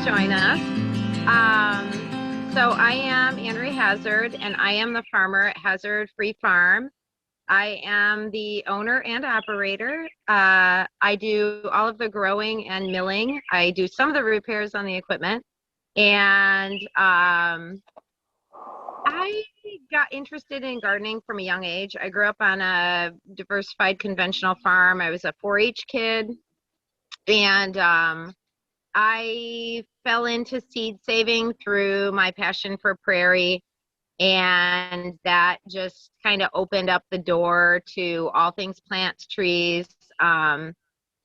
join us. So I am Andrea Hazzard, and I am the farmer at Hazzard Free Farm. I am the owner and operator. I do all of the growing and milling. I do some of the repairs on the equipment. And I got interested in gardening from a young age. I grew up on a diversified conventional farm. I was a 4-H kid. And I fell into seed saving through my passion for prairie, and that just kind of opened up the door to all things plants, trees, and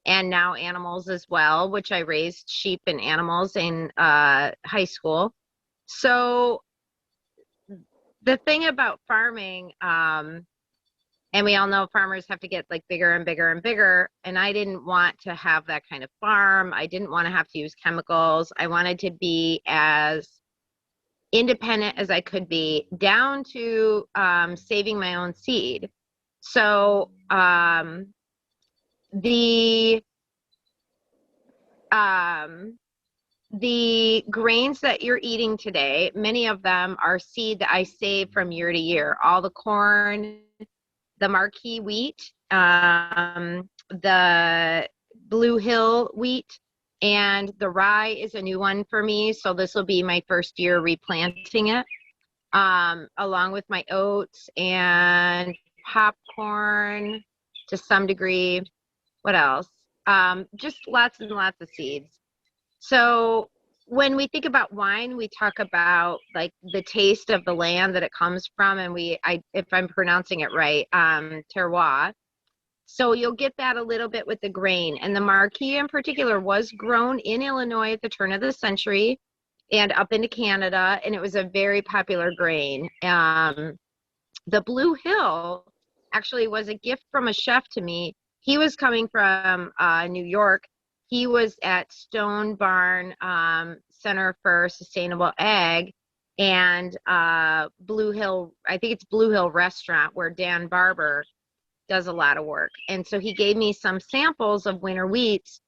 now animals as well, which I raised sheep and animals in high school. So the thing about farming, and we all know farmers have to get like bigger and bigger and bigger. And I didn't want to have that kind of farm. I didn't want to have to use chemicals. I wanted to be as independent as I could be, down to saving my own seed. So the grains that you're eating today, many of them are seed that I save from year to year. All the corn, the marquee wheat, the Blue Hill wheat, and the rye is a new one for me. So this will be my first year replanting it, along with my oats and popcorn to some degree. What else? Just lots and lots of seeds. So when we think about wine, we talk about like the taste of the land that it comes from, and if I'm pronouncing it right, terroir. So you'll get that a little bit with the grain. And the marquee in particular was grown in Illinois at the turn of the century and up into Canada, and it was a very popular grain. The Blue Hill actually was a gift from a chef to me. He was coming from New York. He was at Stone Barn Center for Sustainable Ag, and Blue Hill, I think it's Blue Hill Restaurant, where Dan Barber does a lot of work. And so he gave me some samples of winter wheats,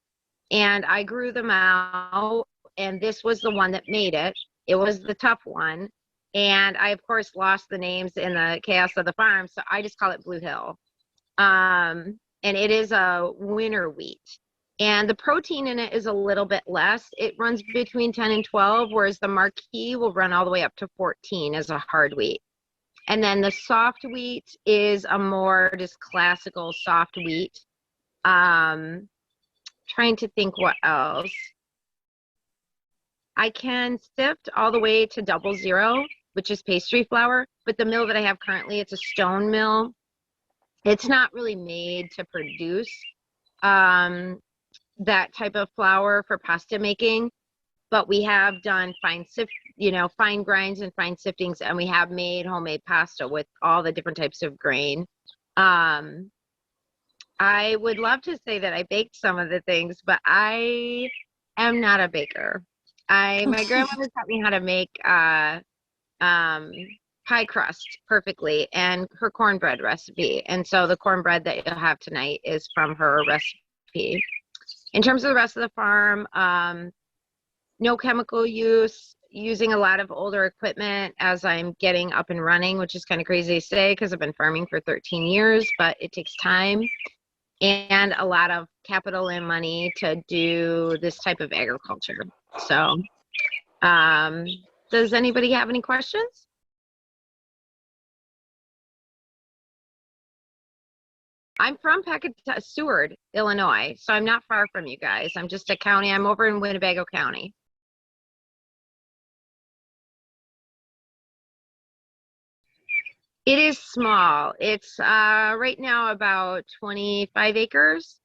and I grew them out, and this was the one that made it. It was the tough one. And I, of course, lost the names in the chaos of the farm, so I just call it Blue Hill. And it is a winter wheat. And the protein in it is a little bit less. It runs between 10 and 12, whereas the marquee will run all the way up to 14 as a hard wheat. And then the soft wheat is a more just classical soft wheat. Trying to think what else. I can sift all the way to 00, which is pastry flour, but the mill that I have currently, it's a stone mill. It's not really made to produce that type of flour for pasta making, but we have done fine grinds and fine siftings, and we have made homemade pasta with all the different types of grain. I would love to say that I baked some of the things, but I am not a baker. My grandmother taught me how to make pie crust perfectly, and her cornbread recipe. And so the cornbread that you'll have tonight is from her recipe. In terms of the rest of the farm, no chemical use, using a lot of older equipment as I'm getting up and running, which is kind of crazy to say because I've been farming for 13 years, but it takes time and a lot of capital and money to do this type of agriculture. So does anybody have any questions? I'm from Seward, Illinois, so I'm not far from you guys. I'm just a county. I'm over in Winnebago County. It is small. It's right now about 25 acres.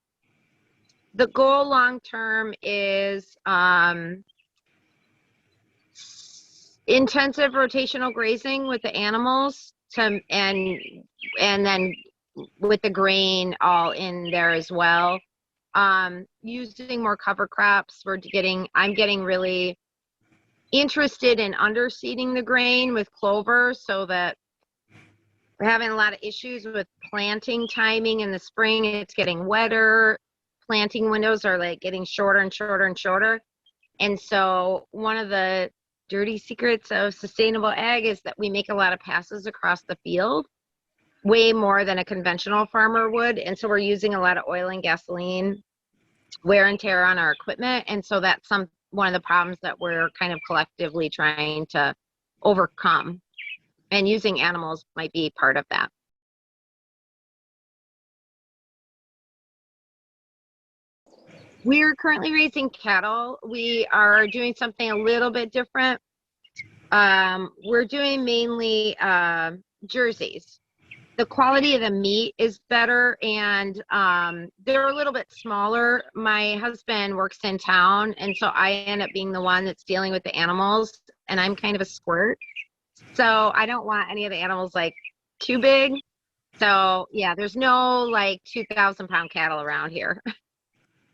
The goal long term is intensive rotational grazing with the animals, and then with the grain all in there as well. Using more cover crops. I'm getting really interested in underseeding the grain with clover, so that we're having a lot of issues with planting timing in the spring. It's getting wetter. Planting windows are like getting shorter and shorter and shorter. And so one of the dirty secrets of sustainable ag is that we make a lot of passes across the field, way more than a conventional farmer would. And so we're using a lot of oil and gasoline, wear and tear on our equipment. And so that's one of the problems that we're kind of collectively trying to overcome. And using animals might be part of that. We're currently raising cattle. We are doing something a little bit different. We're doing mainly jerseys. The quality of the meat is better, and they're a little bit smaller. My husband works in town, and so I end up being the one that's dealing with the animals, and I'm kind of a squirt. So I don't want any of the animals like too big. So yeah, there's no like 2,000-pound cattle around here.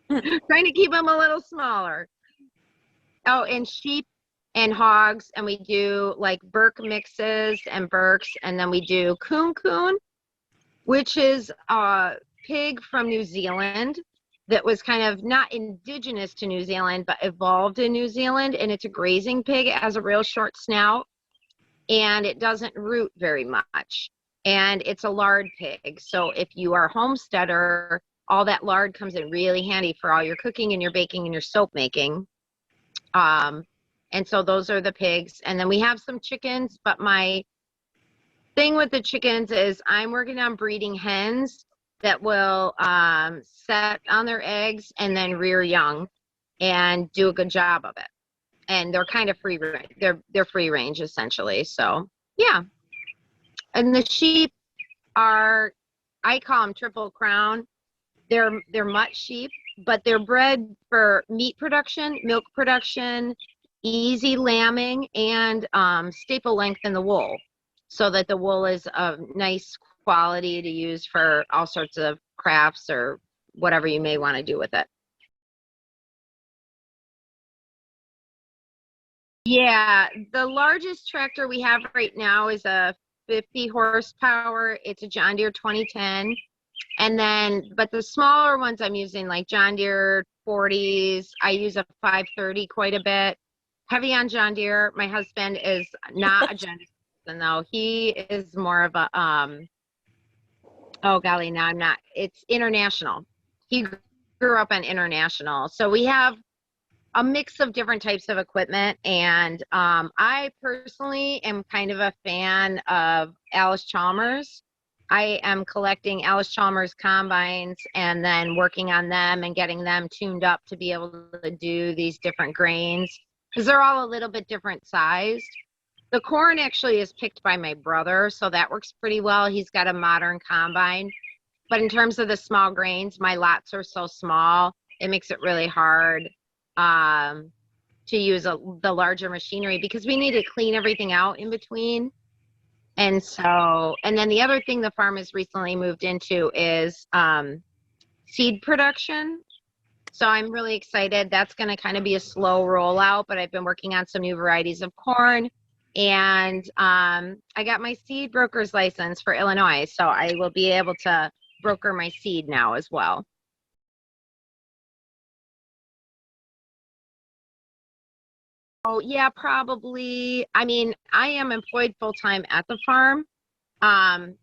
Trying to keep them a little smaller. Oh, and sheep and hogs, and we do like Burke mixes and Burks, and then we do coon, which is a pig from New Zealand that was kind of not indigenous to New Zealand, but evolved in New Zealand, and it's a grazing pig. It has a real short snout, and it doesn't root very much, and it's a lard pig. So if you are a homesteader, all that lard comes in really handy for all your cooking and your baking and your soap making. And so those are the pigs. And then we have some chickens, but my thing with the chickens is I'm working on breeding hens that will set on their eggs and then rear young and do a good job of it. And they're kind of free range. They're free range essentially. So yeah. And the sheep are, I call them Triple Crown. They're mutt sheep, but they're bred for meat production, milk production, easy lambing, and staple length in the wool, so that the wool is of nice quality to use for all sorts of crafts or whatever you may want to do with it. Yeah, the largest tractor we have right now is a 50 horsepower. It's a John Deere 2010. And then, but the smaller ones I'm using, like John Deere 40s, I use a 530 quite a bit. Heavy on John Deere. My husband is not a John Deere person, though. He is more of a, oh golly, now I'm not, it's International. He grew up on International. So we have a mix of different types of equipment. And I personally am kind of a fan of Alice Chalmers. I am collecting Alice Chalmers combines and then working on them and getting them tuned up to be able to do these different grains, because they're all a little bit different sized. The corn actually is picked by my brother, so that works pretty well. He's got a modern combine. But in terms of the small grains, my lots are so small, it makes it really hard to use the larger machinery, because we need to clean everything out in between. And so, and then the other thing the farm has recently moved into is seed production. So I'm really excited. That's going to kind of be a slow rollout, but I've been working on some new varieties of corn. And I got my seed broker's license for Illinois, so I will be able to broker my seed now as well. Oh, yeah, probably. I mean, I am employed full-time at the farm. I'm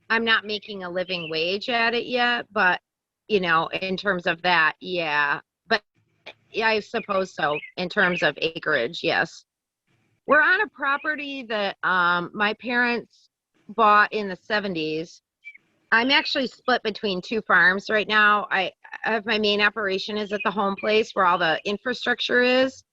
not making a living wage at it yet, but you know, in terms of that, yeah. But yeah, I suppose so. In terms of acreage, yes. We're on a property that my parents bought in the 70s. I'm actually split between two farms right now. I have my main operation is at the home place where all the infrastructure is.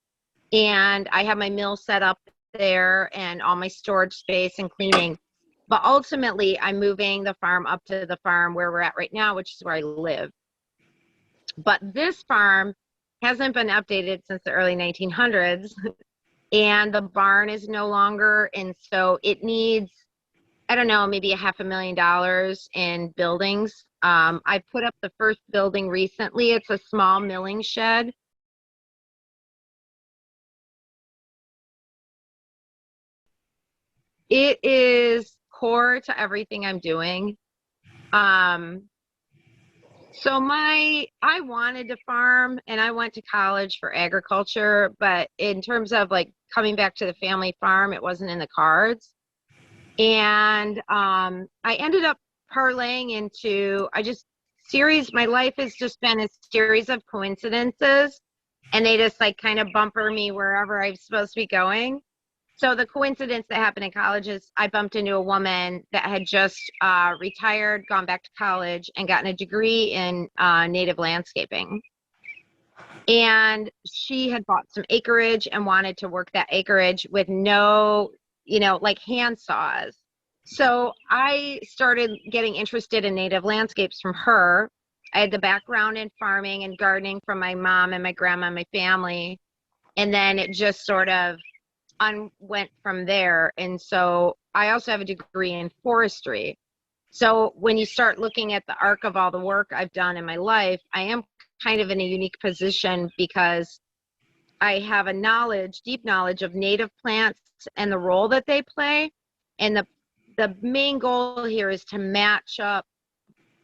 And I have my mill set up there and all my storage space and cleaning. But ultimately, I'm moving the farm up to the farm where we're at right now, which is where I live. But this farm hasn't been updated since the early 1900s, and the barn is no longer. And so it needs, I don't know, maybe $500,000 in buildings. I put up the first building recently. It's a small milling shed. It is core to everything I'm doing. So I wanted to farm and I went to college for agriculture, but in terms of like coming back to the family farm, it wasn't in the cards. And I ended up parlaying into, my life has just been a series of coincidences, and they just like kind of bumper me wherever I'm supposed to be going. So the coincidence that happened in college is I bumped into a woman that had just retired, gone back to college, and gotten a degree in native landscaping. And she had bought some acreage and wanted to work that acreage with no, like hand saws. So I started getting interested in native landscapes from her. I had the background in farming and gardening from my mom and my grandma and my family. And then it just sort of went from there. And so I also have a degree in forestry. So when you start looking at the arc of all the work I've done in my life, I am kind of in a unique position because I have a deep knowledge of native plants and the role that they play. And the main goal here is to match up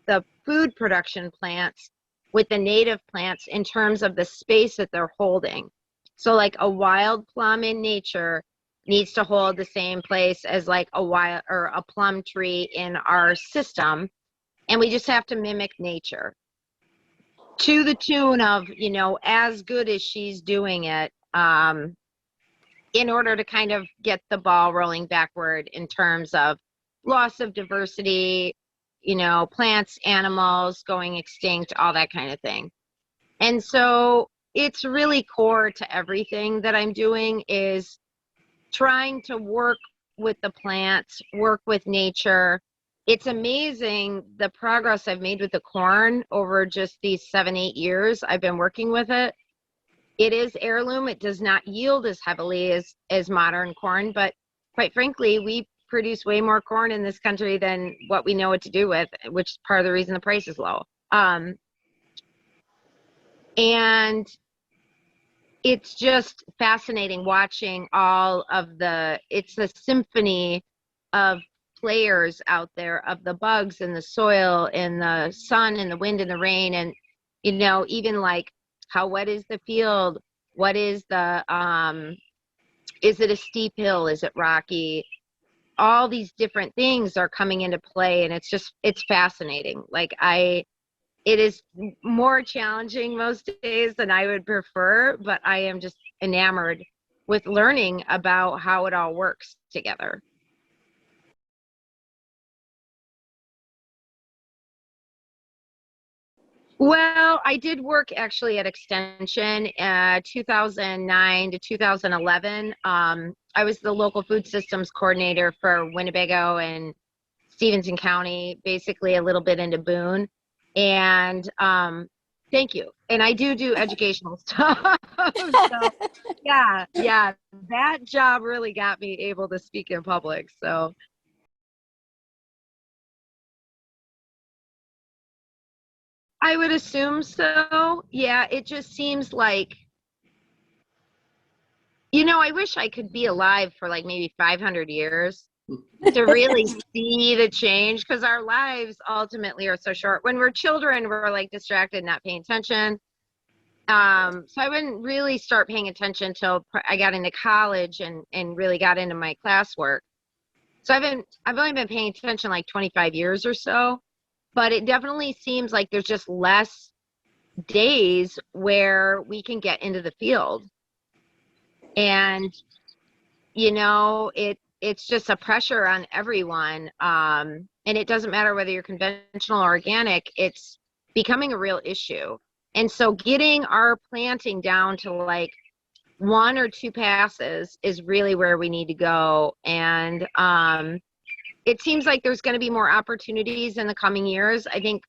the food production plants with the native plants in terms of the space that they're holding. So like a wild plum in nature needs to hold the same place as like a plum tree in our system. And we just have to mimic nature to the tune of, as good as she's doing it, in order to kind of get the ball rolling backward in terms of loss of diversity, plants, animals going extinct, all that kind of thing. And so it's really core to everything that I'm doing is trying to work with the plants, work with nature. It's amazing the progress I've made with the corn over just these 7-8 years I've been working with it. It is heirloom. It does not yield as heavily as modern corn, but quite frankly, we produce way more corn in this country than what we know what to do with, which is part of the reason the price is low. And it's just fascinating watching it's a symphony of players out there, of the bugs and the soil and the sun and the wind and the rain. And, even like how wet is the field? What is is it a steep hill? Is it rocky? All these different things are coming into play, and it's fascinating. It is more challenging most days than I would prefer, but I am just enamored with learning about how it all works together. Well, I did work actually at Extension 2009 to 2011. I was the local food systems coordinator for Winnebago and Stevenson County, basically a little bit into Boone. And thank you. And I do educational stuff. So yeah, that job really got me able to speak in public. So I would assume so. Yeah, it just seems like, I wish I could be alive for like maybe 500 years to really see the change, because our lives ultimately are so short. When we're children, we're like distracted, not paying attention. So I wouldn't really start paying attention until I got into college and really got into my classwork. So I've only been paying attention like 25 years or so, but it definitely seems like there's just less days where we can get into the field. And, it's just a pressure on everyone. And it doesn't matter whether you're conventional or organic, it's becoming a real issue. And so getting our planting down to like 1 or 2 passes is really where we need to go. And it seems like there's going to be more opportunities in the coming years. I think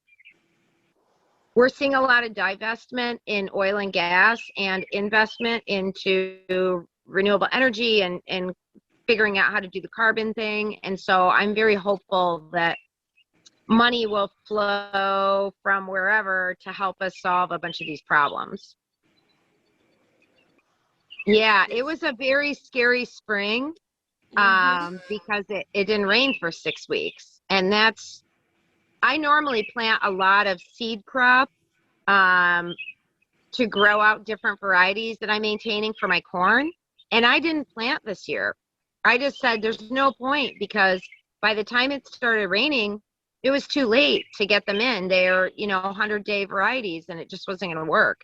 we're seeing a lot of divestment in oil and gas and investment into renewable energy and figuring out how to do the carbon thing. And so I'm very hopeful that money will flow from wherever to help us solve a bunch of these problems. Yeah, it was a very scary spring because it didn't rain for 6 weeks. And I normally plant a lot of seed crop to grow out different varieties that I'm maintaining for my corn. And I didn't plant this year. I just said there's no point because by the time it started raining, it was too late to get them in. They're, 100-day varieties and it just wasn't going to work.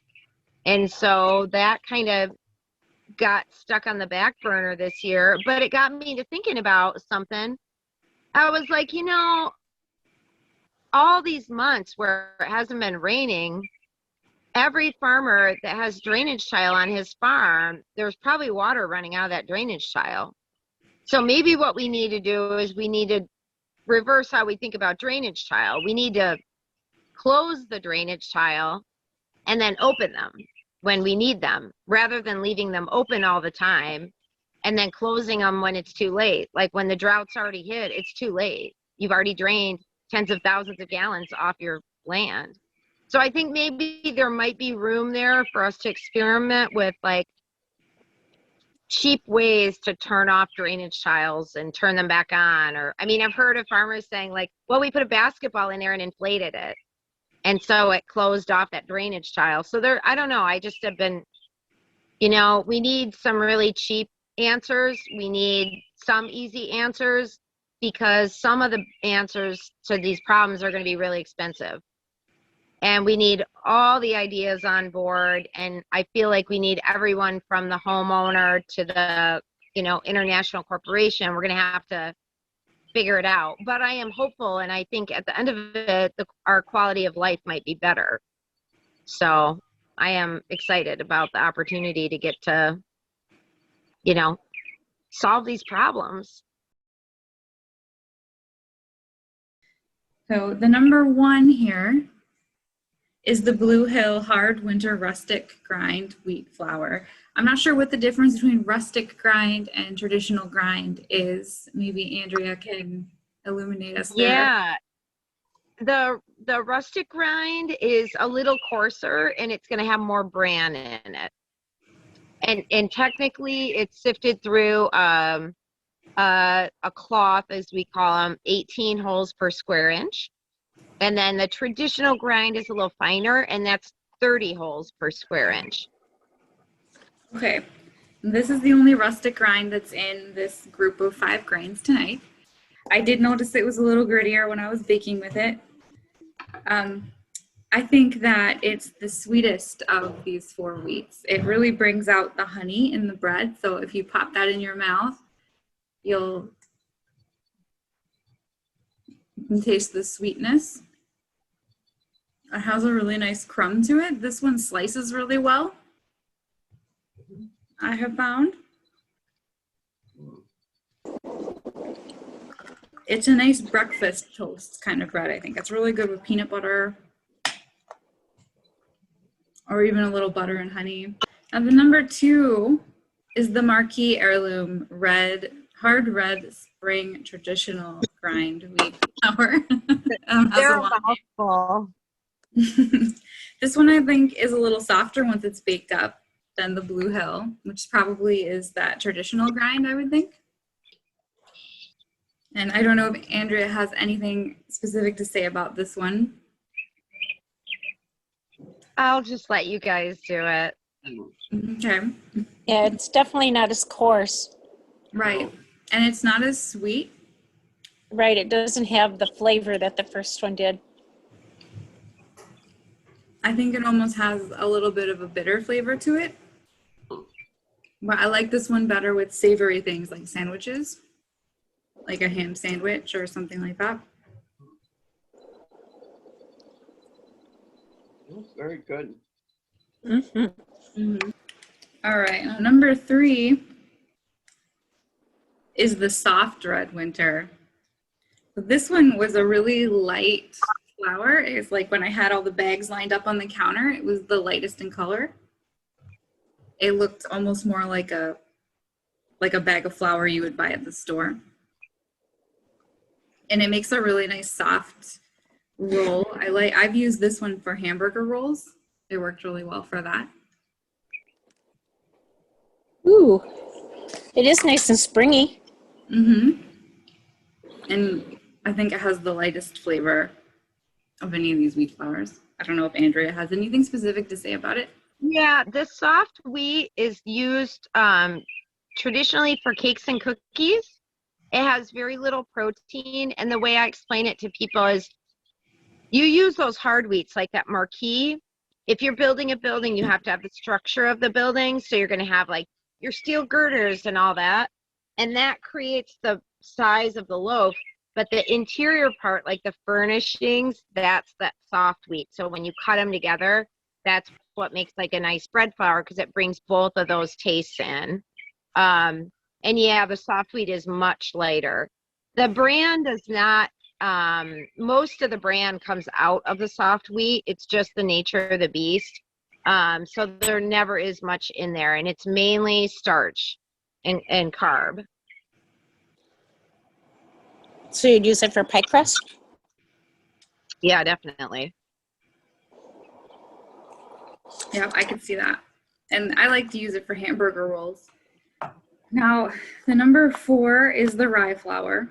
And so that kind of got stuck on the back burner this year, but it got me to thinking about something. I was like, all these months where it hasn't been raining, every farmer that has drainage tile on his farm, there's probably water running out of that drainage tile. So maybe what we need to do is we need to reverse how we think about drainage tile. We need to close the drainage tile and then open them when we need them, rather than leaving them open all the time and then closing them when it's too late. Like when the drought's already hit, it's too late. You've already drained tens of thousands of gallons off your land. So I think maybe there might be room there for us to experiment with like cheap ways to turn off drainage tiles and turn them back on. Or, I mean, I've heard of farmers saying like, well, we put a basketball in there and inflated it. And so it closed off that drainage tile. So there, I don't know. I just have been, we need some really cheap answers. We need some easy answers because some of the answers to these problems are going to be really expensive. And we need all the ideas on board. And I feel like we need everyone from the homeowner to the, international corporation. We're going to have to figure it out. But I am hopeful. And I think at the end of it, our quality of life might be better. So I am excited about the opportunity to get to, solve these problems. So the number one here is the Blue Hill Hard Winter Rustic Grind Wheat Flour. I'm not sure what the difference between rustic grind and traditional grind is. Maybe Andrea can illuminate us there. Yeah, the rustic grind is a little coarser and it's going to have more bran in it. And technically it's sifted through a cloth, as we call them, 18 holes per square inch. And then the traditional grind is a little finer, and that's 30 holes per square inch. Okay, this is the only rustic grind that's in this group of 5 grains tonight. I did notice it was a little grittier when I was baking with it. I think that it's the sweetest of these 4 wheats. It really brings out the honey in the bread. So if you pop that in your mouth, you can taste the sweetness. It has a really nice crumb to it. This one slices really well, I have found. It's a nice breakfast toast kind of bread, I think. It's really good with peanut butter or even a little butter and honey. And the number 2 is the Marquee Heirloom Hard Red Spring Traditional Grind Wheat Flour. They're a mouthful. This one I think is a little softer once it's baked up than the Blue Hill, which probably is that traditional grind, I would think. And I don't know if Andrea has anything specific to say about this one. I'll just let you guys do it. Okay. Yeah, it's definitely not as coarse. Right. And it's not as sweet. Right, it doesn't have the flavor that the first one did. I think it almost has a little bit of a bitter flavor to it. But I like this one better with savory things like sandwiches, like a ham sandwich or something like that. Very good. Mm-hmm. Mm-hmm. All right, now number 3 is the soft red winter. So this one was a really light flour. It's like when I had all the bags lined up on the counter, it was the lightest in color. It looked almost more like a bag of flour you would buy at the store. And it makes a really nice soft roll. I've used this one for hamburger rolls. It worked really well for that. Ooh, it is nice and springy. Mm-hmm. And I think it has the lightest flavor of any of these wheat flours. I don't know if Andrea has anything specific to say about it. Yeah, the soft wheat is used traditionally for cakes and cookies. It has very little protein, and the way I explain it to people is you use those hard wheats like that marquee. If you're building a building, you have to have the structure of the building, so you're going to have like your steel girders and all that, and that creates the size of the loaf. But the interior part, like the furnishings, that's that soft wheat. So when you cut them together, that's what makes like a nice bread flour, because it brings both of those tastes in. And yeah, the soft wheat is much lighter. The bran does not, most of the bran comes out of the soft wheat. It's just the nature of the beast. So there never is much in there, and it's mainly starch and carb. So you'd use it for pie crust? Yeah, definitely. Yeah, I could see that. And I like to use it for hamburger rolls. Now, the number 4 is the rye flour,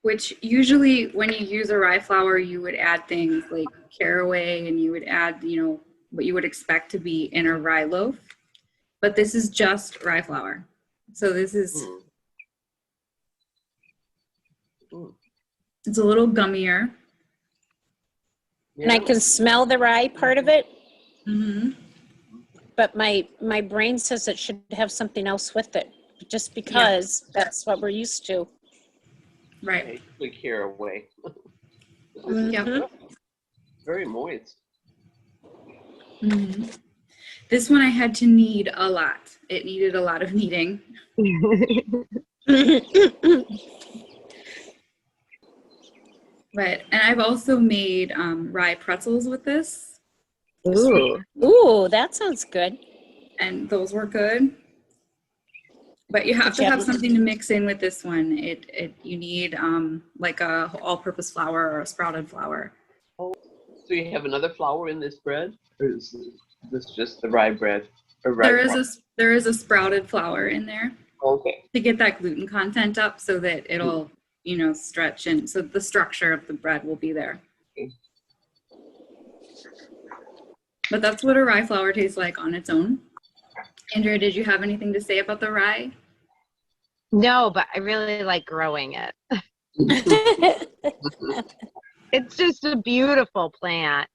which usually when you use a rye flour, you would add things like caraway, and you would add, you know, what you would expect to be in a rye loaf. But this is just rye flour. So this is, it's a little gummier. And I can smell the rye part of it, Mm-hmm. but my brain says it should have something else with it, just because that's what we're used to. Right. The caraway. Yeah. Mhm. Very moist. Mm-hmm. This one I had to knead a lot. It needed a lot of kneading. And I've also made rye pretzels with this, Ooh. Ooh, that sounds good. and those were good. But you have Did to you have have- something to mix in with this one. You need like a all-purpose flour or a sprouted flour. So you have another flour in this bread, or is this just the rye bread? Or rye There is a sprouted flour in there Okay. to get that gluten content up, so that it'll, you know, stretch, and so the structure of the bread will be there. Okay. But that's what a rye flour tastes like on its own. Andrea, did you have anything to say about the rye? No, but I really like growing it. It's just a beautiful plant.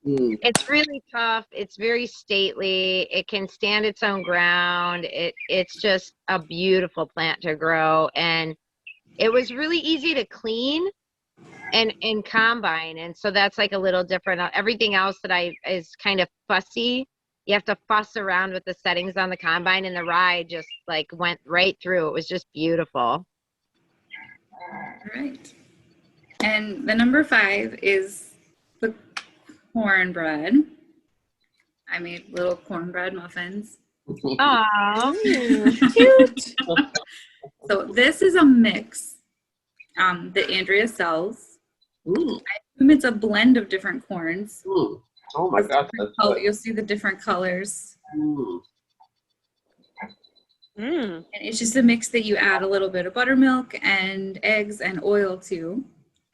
It's really tough. It's very stately. It can stand its own ground. It's just a beautiful plant to grow. And it was really easy to clean and combine. And so that's like a little different. Everything else that is kind of fussy. You have to fuss around with the settings on the combine, and the rye just like went right through. It was just beautiful. All right. And the number 5 is the cornbread. I made little cornbread muffins. Aww. Cute. So this is a mix that Andrea sells. Mm. I assume it's a blend of different corns. Mm. Oh my gosh, that's good. You'll see the different colors. Mm. And it's just a mix that you add a little bit of buttermilk and eggs and oil to,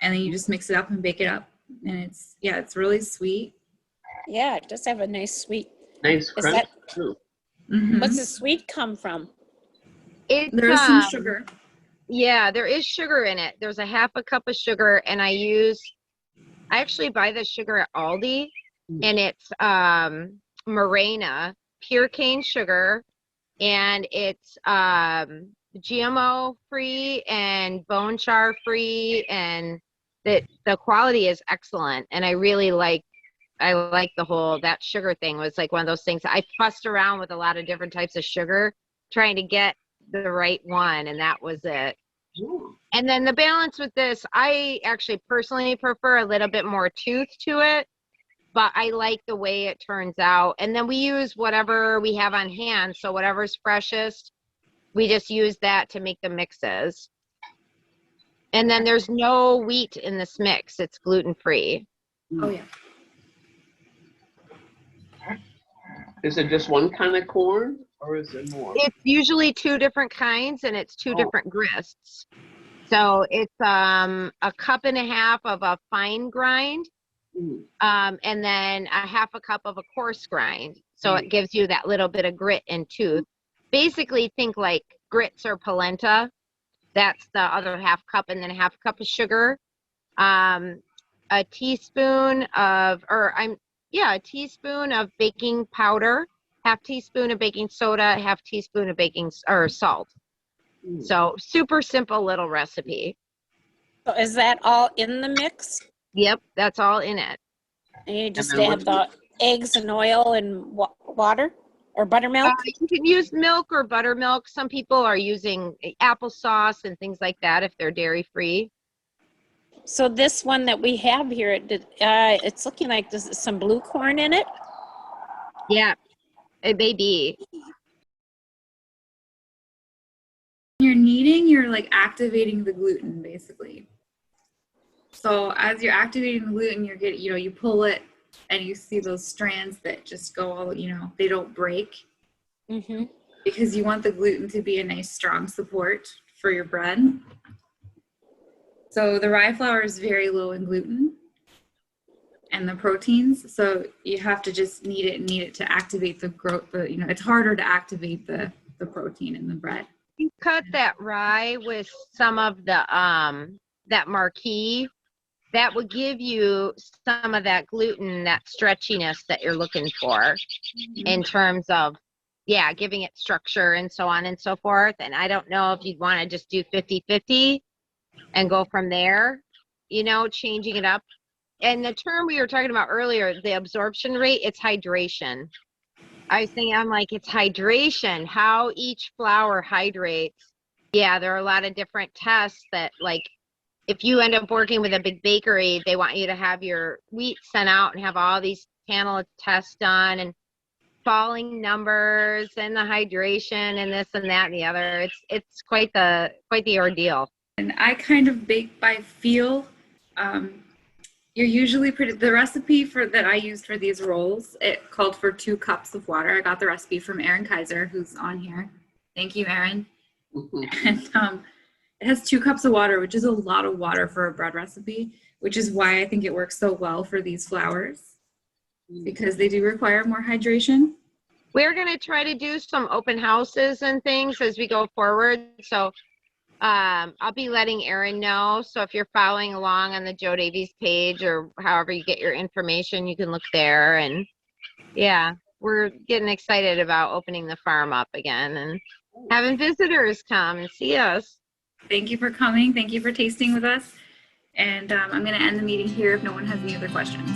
and then you just mix it up and bake it up. And it's really sweet. Yeah, it does have a nice sweet. Nice crunch that- too. Mhm. What's the sweet come from? There is some sugar. Yeah, there is sugar in it. There's a half a cup of sugar, and I actually buy the sugar at Aldi, and it's Morena pure cane sugar, and it's GMO free and bone char free, and the quality is excellent. And I like the whole, that sugar thing was like one of those things. I fussed around with a lot of different types of sugar trying to get the right one, and that was it. And then the balance with this, I actually personally prefer a little bit more tooth to it, but I like the way it turns out. And then we use whatever we have on hand, so whatever's freshest, we just use that to make the mixes. And then there's no wheat in this mix. It's gluten-free. Oh yeah. Is it just one kind of corn, or is it more? It's usually 2 different kinds, and it's 2 Oh. different grists. So it's a cup and a half of a fine grind, and then a half a cup of a coarse grind. So it gives you that little bit of grit and tooth. Basically, think like grits or polenta. That's the other half cup, and then a half cup of sugar. A teaspoon of, a teaspoon of baking powder, half teaspoon of baking soda, half teaspoon of salt. So super simple little recipe. So is that all in the mix? Yep, that's all in it. And you just then add the eggs and oil and water or buttermilk? You can use milk or buttermilk. Some people are using applesauce and things like that if they're dairy free. So this one that we have here, it's looking like there's some blue corn in it. Yeah, it may be. When you're kneading, you're like activating the gluten basically. So as you're activating the gluten, you're getting, you pull it and you see those strands that just go all, they don't break. Mm-hmm. Because you want the gluten to be a nice strong support for your bread. So the rye flour is very low in gluten and the proteins. So you have to just knead it to activate the growth. It's harder to activate the protein in the bread. You cut that rye with some of the that marquee. That would give you some of that gluten, that stretchiness that you're looking for in terms of, giving it structure and so on and so forth. And I don't know if you'd want to just do 50-50 and go from there, changing it up. And the term we were talking about earlier, the absorption rate, it's hydration. I'm like, it's hydration, how each flour hydrates. Yeah, there are a lot of different tests that, like, if you end up working with a big bakery, they want you to have your wheat sent out and have all these panel tests done and falling numbers and the hydration and this and that and the other. It's quite the ordeal. And I kind of bake by feel. You're usually the recipe that I used for these rolls, it called for 2 cups of water. I got the recipe from Erin Kaiser, who's on here. Thank you, Erin. And it has 2 cups of water, which is a lot of water for a bread recipe, which is why I think it works so well for these flours, because they do require more hydration. We're going to try to do some open houses and things as we go forward. So I'll be letting Erin know. So if you're following along on the Joe Davies page or however you get your information, you can look there. And we're getting excited about opening the farm up again and having visitors come and see us. Thank you for coming. Thank you for tasting with us. And I'm going to end the meeting here if no one has any other questions.